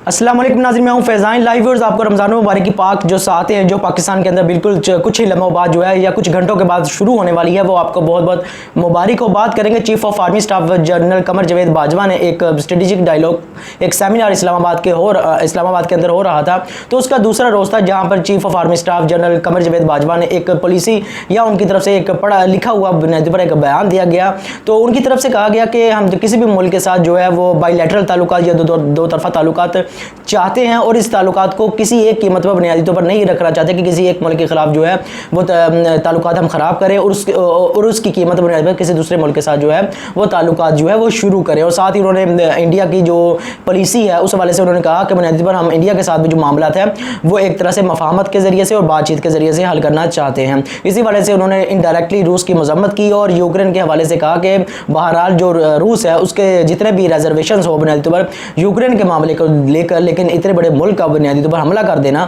अस्सलाम वालेकुम नाज़रीन, मैं हूं फैज़ान। लाइव व्यूअर्स, आपको रमज़ान मुबारक की पाक जो सातें हैं जो पाकिस्तान के अंदर बिल्कुल कुछ ही लम्हों बाद जो है या कुछ घंटों के बाद शुरू होने वाली है, वो आपको बहुत बहुत मुबारक हो। बात करेंगे chief of army staff general Qamar Javed Bajwa ने एक स्ट्रेटेजिक डायलॉग, एक सेमिनार इस्लामाबाद के अंदर हो रहा था। तो उसका दूसरा रोज़ था जहाँ पर chief of army staff general Qamar Javed Bajwa ने एक पॉलिसी या उनकी तरफ से एक पढ़ा लिखा हुआ बुनियादी पर एक बयान दिया गया। तो उनकी तरफ से कहा गया कि हम किसी भी मुल्क के साथ जो है वो बाईलैटरल ताल्लुकात या दो तरफा ताल्लुकात चाहते हैं, और इस ताल्लुकात को किसी एक कीमत पर बुनियादी तौर पर नहीं रखना चाहते कि किसी एक मुल्क के खिलाफ जो है वो ताल्लुकात हम ख़राब करें और उसकी कीमत बुनियादी पर किसी दूसरे मुल्क के साथ जो है वो ताल्लुकात जो है वो शुरू करें। और साथ ही उन्होंने इंडिया की जो पॉलिसी है उस हवाले से उन्होंने कहा कि बुनियादी पर हम इंडिया के साथ भी जो मामला है वो एक तरह से मफाहमत के ज़रिए से और बातचीत के ज़रिए से हल करना चाहते हैं। इसी वजह से उन्होंने इनडायरेक्टली रूस की मजम्मत की और यूक्रेन के हवाले से कहा कि बहरहाल जो रूस है उसके जितने भी रिजर्वेशन हो बुनियादी तौर पर यूक्रेन के मामले को लेकर, लेकिन इतने बड़े मुल्क का बुनियादी तौर पर हमला कर देना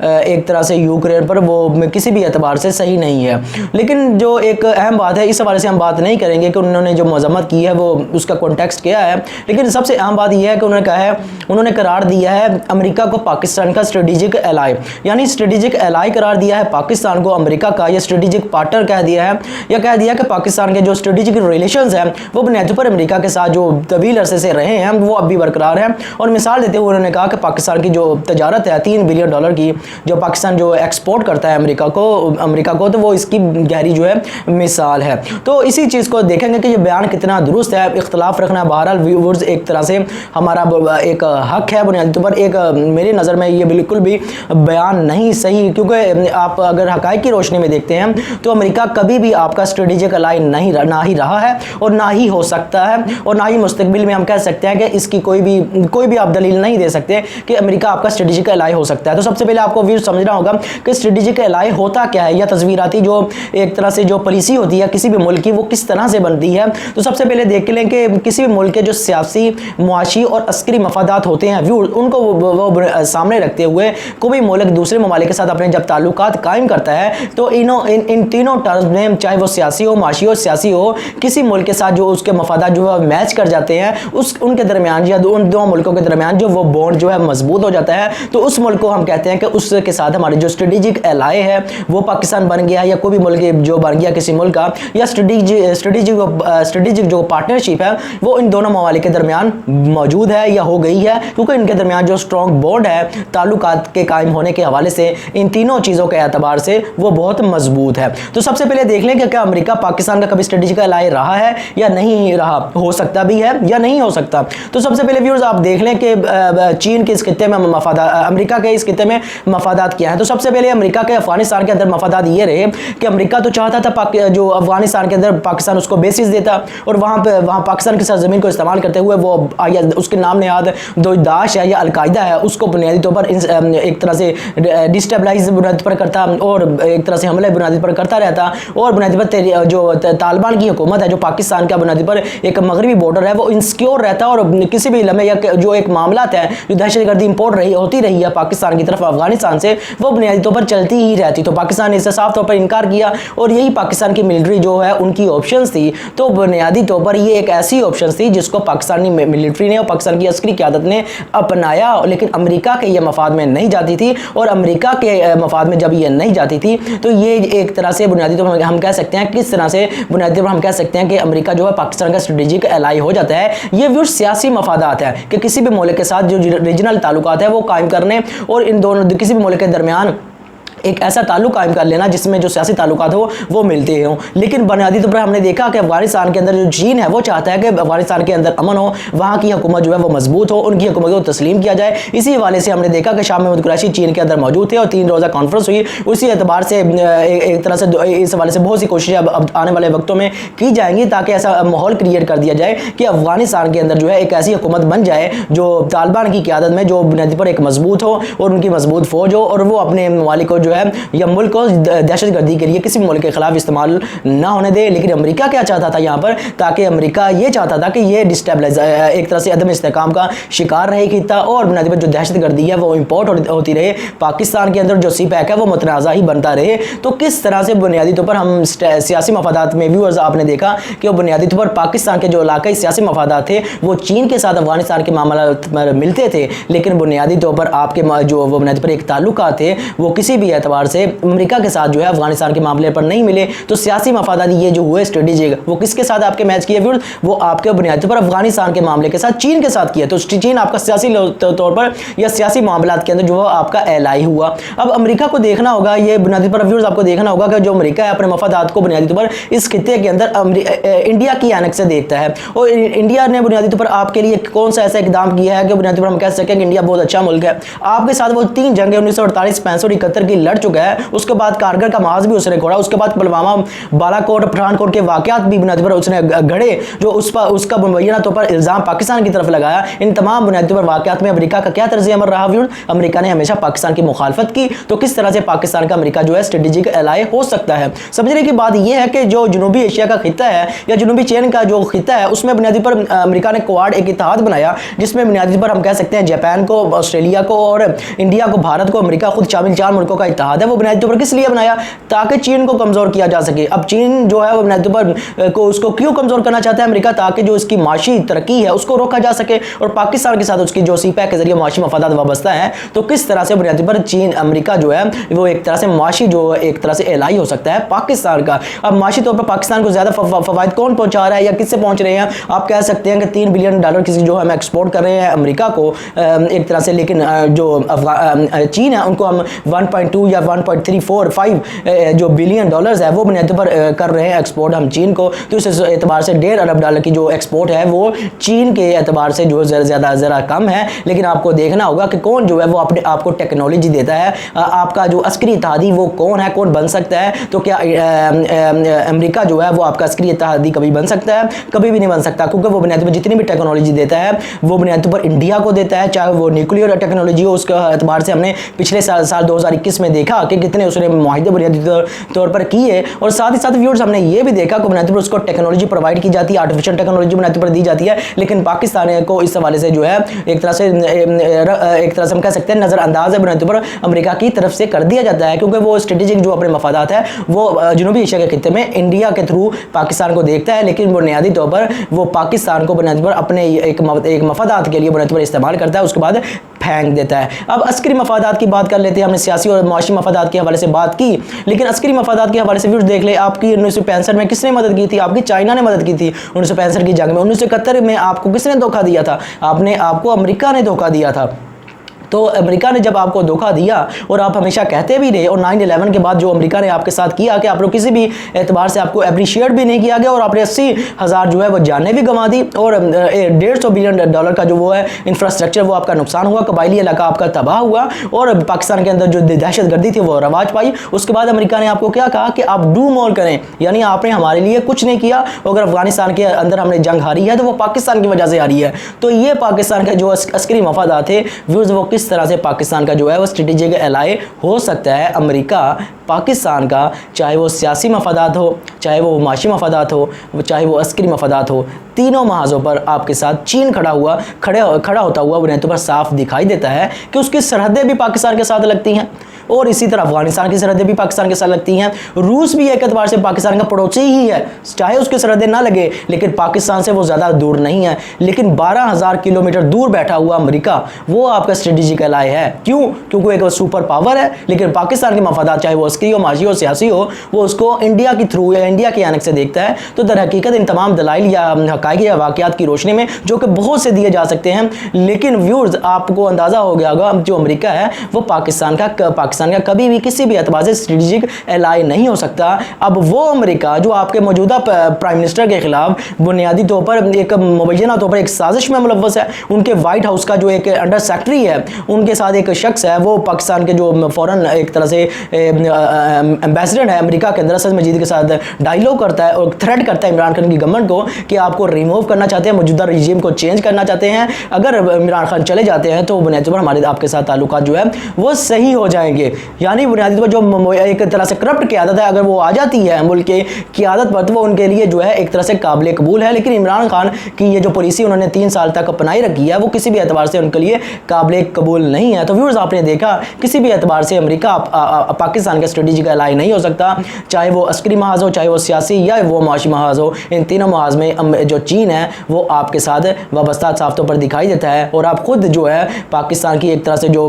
एक तरह से यूक्रेन पर वो किसी भी एतबार से सही नहीं है। लेकिन जो एक अहम बात है, इस हवाले से हम बात नहीं करेंगे कि उन्होंने जो मजम्मत की है वो उसका कॉन्टेक्स्ट क्या है, लेकिन सबसे अहम बात यह है कि उन्होंने कहा है, उन्होंने करार दिया है अमेरिका को पाकिस्तान का स्ट्रेटेजिक एलाई, यानी स्ट्रेटेजिक एलाई करार दिया है पाकिस्तान को अमेरिका का, या स्ट्रेटेजिक पार्टनर कह दिया है, या कह दिया कि पाकिस्तान के जो स्ट्रेटेजिक रिलेशंस हैं वो बुनियादी पर अमेरिका के साथ जो तवील अरसे से रहे हैं वो अब भी बरकरार है। और मिसाल देते हुए उन्होंने कहा कि पाकिस्तान की जो तजारत है $3 बिलियन की जो पाकिस्तान जो एक्सपोर्ट करता है अमेरिका को, तो वो इसकी गहरी जो है मिसाल है। तो इसी चीज़ को देखेंगे कि ये बयान कितना दुरुस्त है। इख्तलाफ रखना बहरहाल व्यूअर्स एक तरह से हमारा एक हक है बुनियादी तौर पर। एक मेरी नज़र में ये बिल्कुल भी बयान नहीं सही, क्योंकि आप अगर हक़ाइक़ की रोशनी में देखते हैं तो अमेरिका कभी भी आपका स्ट्रेटेजिक एलाई ना ही रहा है और ना ही हो सकता है, और ना ही मुस्तकबिल में हम कह सकते हैं कि इसकी कोई भी आप दलील नहीं दे सकते कि अमेरिका आपका स्ट्रेटेजिक एलाई हो सकता है। तो सबसे पहले आपको व्यूअर्स समझना होगा कि स्ट्रेटेजिक एलाई होता क्या है, या तस्वीराती जो एक तरह से जो पॉलिसी होती है किसी भी मुल्क की वो किस तरह से बनती है। तो सबसे पहले देख लें कि किसी भी मुल्क के जो सियासी, मुआशी और अस्करी मफादात होते हैं व्यूअर्स, उनको वो सामने रखते हुए कोई मुल्क दूसरे ममालिक के साथ अपने जब ताल्लुकात कायम करता है तो इन तीनों टर्म्स में, चाहे वो सियासी हो, मुआशी हो, सियासी हो, किसी मुल्क के साथ जो उसके मफादात जो है मैच कर जाते हैं, उनके दरमियान या उन दो मुल्कों के दरमियान जो वो बॉन्ड जो है मजबूत हो जाता है, तो उस मुल्क को हम कहते हैं कि उसके साथ हमारे जो स्ट्रेटेजिक एलाई है वो पाकिस्तान बन गया, या कोई भी मुल्क जो बन गया किसी मुल्क का, या स्ट्रेटेजिक जो पार्टनरशिप है वो इन दोनों ममालिक के दरमियान मौजूद है या हो गई है, क्योंकि इनके दरमियान जो स्ट्रॉन्ग बॉन्ड है ताल्लुकात के कायम होने के हवाले से इन तीनों चीज़ों के एतबार से वो बहुत मजबूत है। तो सबसे पहले देख लें कि क्या अमेरिका पाकिस्तान का कभी स्ट्रेटेजिक एलाई रहा है या नहीं रहा, हो सकता भी है या नहीं हो सकता। तो सबसे पहले व्यूअर्स आप देख लें कि चीन के इस खित्ते में अमेरिका के इस खित्ते में मफादात क्या है। तो सबसे पहले अमेरिका के अफगानिस्तान के अंदर मफादात ये रहे कि अमेरिका तो चाहता था जो अफगानिस्तान के अंदर पाकिस्तान उसको बेसिस देता और वहाँ पाकिस्तान की सरजमीन को इस्तेमाल करते हुए वो या उसके नाम नेहाद जो दाश है या अलकायदा है उसको बुनियादी तौर पर एक तरह से डिस्टेबलाइज बुनियादी पर करता और एक तरह से हमले बुनियादी पर करता रहता, और बुनियादी पर जो तालिबान की हुकूमत है जो पाकिस्तान का बुनियादी पर एक मगरबी बॉर्डर है वो इंसिक्योर रहता, और किसी भी लम्हे या जो एक मामला है जो दहशतगर्दी इंपोर्ट होती रही है पाकिस्तान की तरफ अफगानिस्तान से, वो बुनियादी तौर पर चलती ही रहती। तो पाकिस्तान ने इससे साफ तौर पर इनकार किया और यही पाकिस्तान की मिलिट्री जो है उनकी ऑप्शंस थी। तो बुनियादी तौर पर ये एक ऐसी ऑप्शन थी जिसको पाकिस्तानी मिलिट्री ने और पाकिस्तान की अस्करी क़यादत ने अपनाया, लेकिन अमेरिका के ये मफाद में नहीं जाती थी, और अमेरिका के मफाद में जब ये नहीं जाती थी तो ये एक तरह से बुनियादी तौर पर हम कह सकते हैं किस तरह से बुनियादी तौर पर हम कह सकते हैं कि अमेरिका जो है पाकिस्तान का स्ट्रेटेजिक एलाई हो जाता है। ये भी सियासी मफादात है कि किसी भी मुल्क के साथ जो रीजनल ताल्लुकात है वो कायम करने और इन दोनों किसी भी मुल्क के दरमियान एक ऐसा ताल्लुक कायम कर लेना जिसमें जो सियासी ताल्लुकात हो वो मिलते हों। लेकिन बुनियादी तौर पर हमने देखा कि अफगानिस्तान के अंदर जो चीन है वो चाहता है कि अफगानिस्तान के अंदर अमन हो, वहाँ की हुकूमत जो है वो मजबूत हो, उनकी हुकूमत को तस्लीम किया जाए। इसी हवाले से हमने देखा कि शाह महमूद कुरैशी चीन के अंदर मौजूद थे और 3 रोज़ा कॉन्फ्रेंस हुई। उसी एतबार से एक तरह से इस हवाले से बहुत सी कोशिशें अब आने वाले वक्तों में की जाएंगी ताकि ऐसा माहौल क्रिएट कर दिया जाए कि अफगानिस्तान के अंदर जो है एक ऐसी हुकूमत बन जाए जो तालिबान की क़यादत में जो बुनियादी पर एक मजबूत हो और उनकी मजबूत फ़ौज हो, और वो अपने ममालिक को जो है या मुल्क को दहशतगर्दी के लिए किसी मुल्क के खिलाफ इस्तेमाल ना होने दे। लेकिन अमेरिका क्या चाहता था यहाँ पर, ताकि अमेरिका ये चाहता था कि ये डिस्टेबलाइज एक तरह से अदम इस्तेहकाम का शिकार रहे खिता, और बुनियादी पर जो दहशतगर्दी है वो इंपोर्ट होती रहे पाकिस्तान के अंदर, जो सी पैक है वो मुतनाज़ा ही बनता रहे। तो किस तरह से बुनियादी तौर पर हम सियासी मफादात में व्यूअर्स आपने देखा कि वो बुनियादी तौर पर पाकिस्तान के जो इलाकाई सियासी मफादात थे वो चीन के साथ अफगानिस्तान के मामला मिलते थे, लेकिन बुनियादी तौर पर आपके जो वो बुनियादी पर एक ताल्लुकात थे वो किसी भी एतबार से अमेरिका के साथ जो है अफगानिस्तान के मामले पर नहीं मिले। तो सियासी मफादात ये जो हुए स्ट्रेटेजी वो किसके साथ आपके मैच किए व्यूअर्स, वो आपके बुनियादी तौर पर अफगानिस्तान के मामले के साथ चीन के साथ किया। तो चीन आपका सियासी तौर पर या सियासी मामलात के अंदर जो आपका एलाई हुआ। अब अमेरिका को देखना होगा, ये बुनियादी पर व्यूअर्स आपको देखना होगा कि जो अमेरिका है अपने मफादात को बुनियादी तौर पर इस खित्ते के अंदर इंडिया की एनेक्स से देखता है, और इंडिया ने बुनियादी तौर पर आपके लिए कौन सा ऐसा इकदाम किया है कि बुनियादी तौर पर हम कह सकें कि इंडिया बहुत अच्छा मुल्क है। आपके साथ वो 3 जंगें 1948, 65 और 71 की लड़ चुका है, उसके बाद कारगिल का महाज भी उसने खोड़ा, उसके बाद पुलवामा, बालाकोट, पठानकोट के वाकयात भी बुनियादी पर उसने गढ़े, जो उसका मुबैना तौर पर इल्ज़ाम पाकिस्तान की तरफ लगाया। इन तमाम बुनियादी पर वाकयात में अमेरिका का क्या तर्ज़ अमल रहा व्यूअर्स, अमेरिका ने हमेशा पाकिस्तान की मुखालफत की। तो किस तरह से पाकिस्तान का अमेरिका जो है स्ट्रेटेजिक एलाय हो सकता है। समझने की बात यह है कि जो जनूबी एशिया का खित्ता है या जनूबी चीन का जो खित्ता है उसमें बुनियादी पर अमेरिका ने क्वाड एक इत्तेहाद बनाया, जिसमें बुनियादी पर हम कह सकते हैं जापान को, ऑस्ट्रेलिया को और इंडिया को, भारत को, अमेरिका खुद शामिल 4 मुल्कों का इत्तेहाद है। वो बुनियादी तौर पर किस लिए बनाया, ताकि चीन को कमजोर किया जा सके। अब चीन जो है वो बुनियादी तौर पर उसको क्यों कमजोर करना चाहता है अमेरिका, ताकि जो इसकी माशी तरक्की है उसको रोका जा सके, और पाकिस्तान के साथ उसकी जो सीपैक के जरिए माशी मफादात वाबस्ता है। तो किस तरह से बुनियादी पर चीन अमेरिका जो है वो एक तरह से माशी जो एक तरह से एलाई हो सकता है पाकिस्तान का। अब माशी तौर पर पाकिस्तान को ज्यादा फवायद कौन पहुंचा रहा है या किससे पहुंच रहे हैं, आप कह सकते हैं कि $3 बिलियन किसी जो हम एक्सपोर्ट कर रहे हैं अमेरिका को एक तरह से, लेकिन जो चीन है उनको हम 1.2 या 1.345 जो बिलियन डॉलर्स है वो बुनियादी पर कर रहे हैं एक्सपोर्ट हम चीन को। तो इस एतबार से $1.5 अरब की जो एक्सपोर्ट है वो चीन के एतबार से जो ज़रा कम है। लेकिन आपको देखना होगा कि कौन जो है वो अपने आपको टेक्नोलॉजी देता है, आपका जो अस्करी इत्तेहादी वो कौन है, कौन बन सकता है। तो क्या अमेरिका जो है वो आपका अस्करी इत्तेहादी कभी बन सकता है, कभी भी नहीं बन सकता, क्योंकि वो बुनियादी पर जितनी भी टेक्नोलॉजी देता है वो बुनियादी पर इंडिया को देता है, चाहे वो न्यूक्लियर टेक्नोलॉजी हो। उसके एतबार से हमने पिछले साल 2021 में देखा कि कितने उसने मुआहिदे बुनियादी तौर पर किए, और साथ ही साथ व्यूअर्स हमने ये भी देखा कि बुनियादी पर उसको टेक्नोलॉजी प्रोवाइड की जाती है, आर्टिफिशियल टेक्नोलॉजी बुनियादी पर दी जाती है। लेकिन पाकिस्तान को इस हवाले से जो है एक तरह से हम कह सकते हैं नज़रअंदाज है बुनियादी पर अमेरिका की तरफ से कर दिया जाता है, क्योंकि वो स्ट्रेटेजिक जो अपने मफादात है वो जनूबी एशिया के खित्ते में इंडिया के थ्रू पाकिस्तान को देखता है, लेकिन बुनियादी तौर पर वो पाकिस्तान को बुनियादी पर अपने एक मफादात के लिए बुनियादी पर इस्तेमाल करता है, उसके बाद फेंक देता है। अब अस्करी मफादात की बात कर लेते हैं। हमने सियासी और माशी मफादात के हवाले से बात की, लेकिन अस्करी मफादात के हवाले से भी देख ले, आपकी 1965 में किसने मदद की थी, आपकी चाइना ने मदद की थी 1965 की जंग में। 1971 में आपको किसने धोखा दिया था, आपको अमेरिका ने धोखा दिया था। तो अमेरिका ने जब आपको धोखा दिया, और आप हमेशा कहते भी रहे, और 9/11 के बाद जो अमेरिका ने आपके साथ किया कि आप लोग किसी भी एतबार से आपको अप्रिशिएट भी नहीं किया गया, और आपने 80,000 जो है वो जानें भी गंवा दी, और $150 बिलियन का जो वो है इंफ्रास्ट्रक्चर वो आपका नुकसान हुआ, कबायली इलाका आपका तबाह हुआ, और पाकिस्तान के अंदर जो दहशतगर्दी थी वो रवाज पाई। उसके बाद अमेरिका ने आपको क्या कहा कि आप डू मोर करें, यानी आपने हमारे लिए कुछ नहीं किया, अगर अफगानिस्तान के अंदर हमने जंग हारी है तो वो पाकिस्तान की वजह से हारी है। तो ये पाकिस्तान के जो अस्करी मफादात थे व्यूज़, वो किस तरह से पाकिस्तान का जो है वो स्ट्रेटेजिक एलाय हो सकता है अमेरिका पाकिस्तान का, चाहे वो सियासी मफादात हो, चाहे वो माशी मफादात हो, चाहे वो अस्करी मफादात हो, तीनों महाजों पर आपके साथ चीन खड़ा होता हुआ बुनियादी तौर पर साफ दिखाई देता है कि उसकी सरहदें भी पाकिस्तान के साथ लगती हैं, और इसी तरह अफगानिस्तान की सरहदें भी पाकिस्तान के साथ लगती हैं। रूस भी एक एतबार से पाकिस्तान का पड़ोसी ही है, चाहे उसकी सरहदें ना लगे, लेकिन पाकिस्तान से वो ज़्यादा दूर नहीं है। लेकिन 12,000 किलोमीटर दूर बैठा हुआ अमेरिका वो आपका स्ट्रेटेजिक एलाय है। क्यों? क्योंकि एक सुपर पावर है, लेकिन पाकिस्तान के मफादात चाहे वो अस्करी हो, माशी हो, सियासी हो, वो उसको इंडिया की थ्रू या इंडिया के आने से देखता है। तो दर हकीकत इन तमाम दलाइल या हक़ाइक़ या वाक़यात की रोशनी में, जो कि बहुत से दिए जा सकते हैं, लेकिन व्यूअर्स आपको अंदाज़ा हो गया होगा जो अमेरिका है वो पाकिस्तान का कभी भी किसी भी एतबार से स्ट्रेटेजिक एलाय नहीं हो सकता। अब वो अमेरिका जो आपके मौजूदा प्राइम मिनिस्टर के खिलाफ बुनियादी तौर पर एक मुबैना तौर पर एक साजिश में मुलव्वस है, उनके वाइट हाउस का जो एक अंडर सेक्रेटरी है, उनके साथ एक शख्स है, वो पाकिस्तान के जो फॉरेन एक तरह से एम्बेसडर है अमेरिका के अंदर, असद मजीद के साथ डायलॉग करता है और थ्रेट करता है इमरान खान की गवर्नमेंट को कि आपको रिमूव करना चाहते हैं, मौजूदा रजीम को चेंज करना चाहते हैं। अगर इमरान खान चले जाते हैं तो बुनियादी तौर पर हमारे आपके साथ ताल्लुकात जो है वो सही हो जाएंगे। के, यानी बुनियादी तौर पर जो एक तरह से करप्ट क़यादत है अगर वो आ जाती है मुल्क के क़यादत पर, तो वो उनके लिए जो है एक तरह से काबिल कबूल है। लेकिन इमरान खान की ये जो पॉलिसी उन्होंने 3 साल तक अपनाई रखी है वो किसी भी एतबार से उनके लिए काबिल कबूल नहीं है। तो व्यूअर्स, आपने देखा किसी भी एतबार से अमेरिका पाकिस्तान का स्ट्रेटेजिक एलाई नहीं हो सकता, चाहे वो अस्करी महाज हो, चाहे वो सियासी या वो माशी महाज हो। इन तीनों महाज में जो चीन है वो आपके साथ वाबस्ता साफ तौर पर दिखाई देता है। और आप खुद जो है पाकिस्तान की एक तरह से जो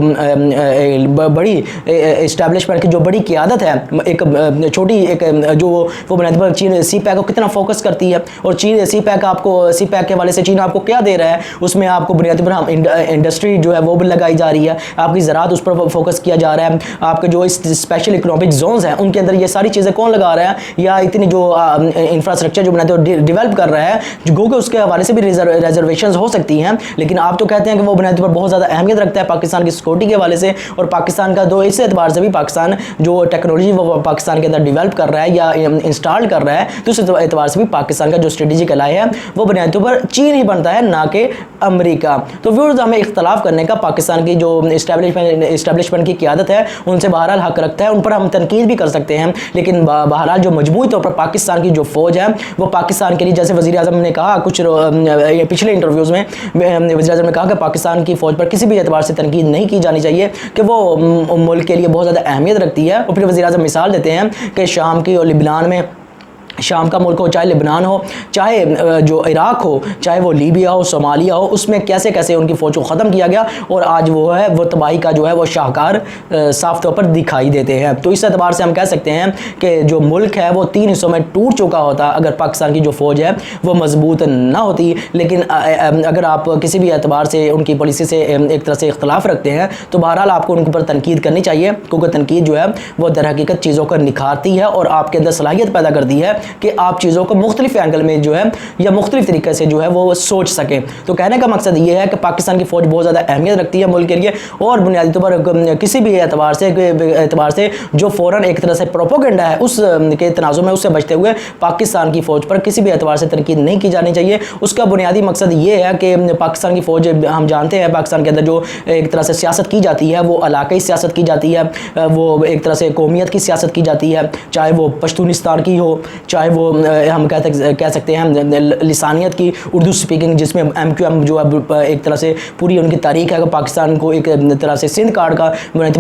बड़ी इस्टेब्लिशमेंट की जो बड़ी क़यादत है, एक छोटी एक जो वो बुनियादी पर चीन सी पैक को कितना फोकस करती है, और चीन सी पैक के हवाले से चीन आपको क्या दे रहा है, उसमें आपको बुनियादी पर इंडस्ट्री जो है वो भी लगाई जा रही है, आपकी ज़राअत उस पर फोकस किया जा रहा है, आपके जो स्पेशल इकोनॉमिक जोन्स हैं उनके अंदर ये सारी चीज़ें कौन लगा रहा है, या इतनी जो इंफ्रास्ट्रक्चर जो बुनियादी डेवलप कर रहा है, जो कि उसके हवाले से भी रिजर्वेशन हो सकती हैं। लेकिन आप तो कहते हैं कि वो बुनियादी पर बहुत ज़्यादा अहमियत रखता है पाकिस्तान की सिक्योरिटी के हवाले से, और पाकिस्तान का दो इस एतबार से भी पाकिस्तान जो टेक्नोलॉजी वो पाकिस्तान के अंदर डेवलप कर रहा है या इंस्टॉल कर रहा है, तो उस एतबार से भी पाकिस्तान का जो स्ट्रेटेजिक एलाई है वो बुनियादी तौर पर चीन ही बनता है, ना कि अमेरिका। तो व्यूअर्स, हमें इख्तलाफ करने का पाकिस्तान की जो इस्टेब्लिशमेंट की क़यादत है उनसे बहरहाल हक रखता है, उन पर हम तनकीद भी कर सकते हैं। लेकिन बहरहाल जो मजमूई तौर पर पाकिस्तान की जो फ़ौज है वो पाकिस्तान के लिए, जैसे वज़ीर आज़म ने कहा कुछ पिछले इंटरव्यूज़ में वज़ीर आज़म ने कहा कि पाकिस्तान की फ़ौज पर किसी भी एतबार से तनकीद नहीं की जानी चाहिए कि वो मुल्क के लिए बहुत ज़्यादा अहमियत रखती है। और फिर वज़ीर आज़म मिसाल देते हैं कि शाम की और लिबनान में, शाम का मुल्क हो, चाहे लिबनान हो, चाहे जो इराक हो, चाहे वो लीबिया हो, सोमालिया हो, उसमें कैसे कैसे उनकी फ़ौज को ख़त्म किया गया, और आज वो है वो तबाही का जो है वो शाहकार साफ तौर पर दिखाई देते हैं। तो इस एतबार से हम कह सकते हैं कि जो मुल्क है वो 3 हिस्सों में टूट चुका होता अगर पाकिस्तान की जो फ़ौज है वो मजबूत ना होती। लेकिन अगर आप किसी भी एतबार से उनकी पॉलिसी से एक तरह से इख्तलाफ रखते हैं तो बहरहाल आपको उनके ऊपर तनकीद करनी चाहिए, क्योंकि तनकीद जो है वो दर हकीकत चीज़ों को निखारती है और आपके अंदर सलाहियत पैदा करती है कि आप चीज़ों को मुख्तलिफ एंगल में जो है या मुख्तलिफ तरीके से जो है वो सोच सकें। तो कहने का मकसद ये है कि पाकिस्तान की फ़ौज बहुत ज़्यादा अहमियत रखती है मुल्क के लिए, और बुनियादी तौर पर किसी भी एतबार से जो फ़ौरन एक तरह से प्रोपोगेंडा है उस के तनाज़ुर में उससे बचते हुए पाकिस्तान की फ़ौज पर किसी भी एतबार से तनकीद नहीं की जानी चाहिए। उसका बुनियादी मकसद ये है कि पाकिस्तान की फ़ौज, हम जानते हैं पाकिस्तान के अंदर जो एक तरह से सियासत की जाती है वो इलाकाई सियासत की जाती है, वो एक तरह से कौमियत की सियासत की जाती है, चाहे वो पश्तूनिस्तान की हो, चाहे वो हम कह सकते हैं लिसानियत की उर्दू स्पीकिंग, जिसमें MQM जो है एक तरह से पूरी उनकी तारीख है कि पाकिस्तान को एक तरह से सिंध कार्ड का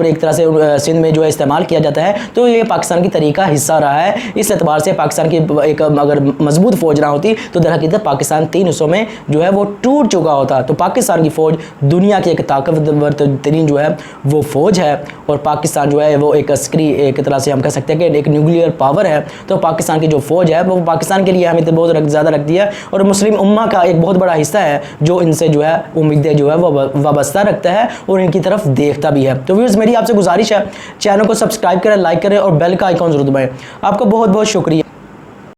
एक तरह से सिंध में जो है इस्तेमाल किया जाता है। तो ये पाकिस्तान की तरीक़ का हिस्सा रहा है। इस एतबार से पाकिस्तान की एक अगर मजबूत फ़ौज ना होती तो दर हकीकत पाकिस्तान 3 हिस्सों में जो है वो टूट चुका होता। तो पाकिस्तान की फ़ौज दुनिया की एक ताकतवर तरीन जो है वो फ़ौज है, और पाकिस्तान जो है वो एक अस्करी एक तरह से हम कह सकते हैं कि एक न्यूक्लियर पावर है। तो पाकिस्तान की जो फ़ौज है वो पाकिस्तान के लिए अहमियत बहुत ज़्यादा रखती है, और मुस्लिम उम्मा का एक बहुत बड़ा हिस्सा है जो इनसे जो है उम्मीदें जो है वो वाबस्ता रखता है और इनकी तरफ देखता भी है। तो व्यूअर्स, मेरी आपसे गुजारिश है चैनल को सब्सक्राइब करें, लाइक करें और बेल का आइकॉन जरूर दबाएं। आपका बहुत बहुत शुक्रिया।